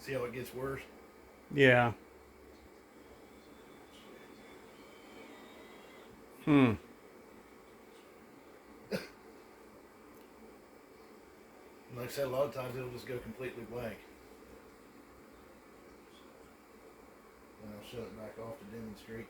See how it gets worse? Yeah. Hmm. Like I said, a lot of times it'll just go completely blank. And I'll shut it back off to demonstrate.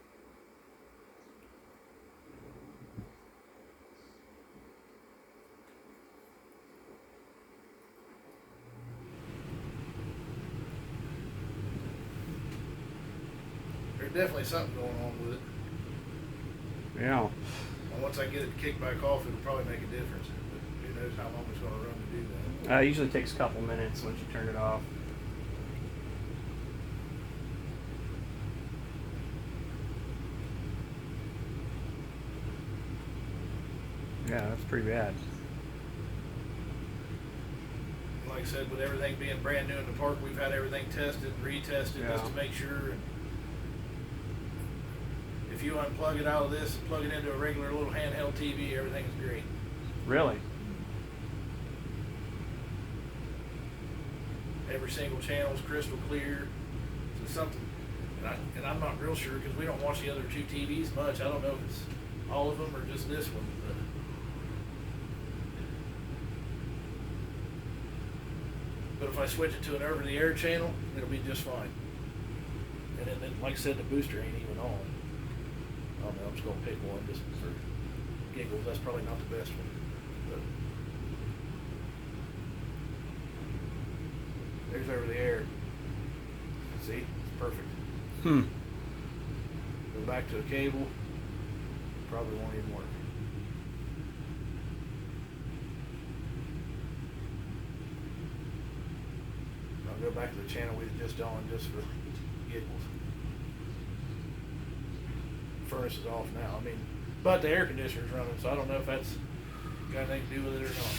There's definitely something going on with it. Yeah. And once I get it kicked back off, it'll probably make a difference. But who knows how long it's going to run to do that. It usually takes a couple minutes once you turn it off. Yeah, that's pretty bad. Like I said, with everything being brand new in the park, we've had everything tested and retested just to make sure. And if you unplug it out of this and plug it into a regular little handheld TV, everything is great. Really? Every single channel is crystal clear. So something, and I'm not real sure because we don't watch the other two TVs much. I don't know if it's all of them or just this one. But if I switch it to an over-the-air channel, it'll be just fine. And then, like I said, the booster ain't even on. I don't know, I'm just going to pick one just for giggles. That's probably not the best one. But there's over-the-air. See? It's perfect. Hmm. Go back to a cable. Probably won't even work. I'll go back to the channel we were just on just for giggles. Furnace is off now. I mean, but the air conditioner's running, so I don't know if that's got anything to do with it or not.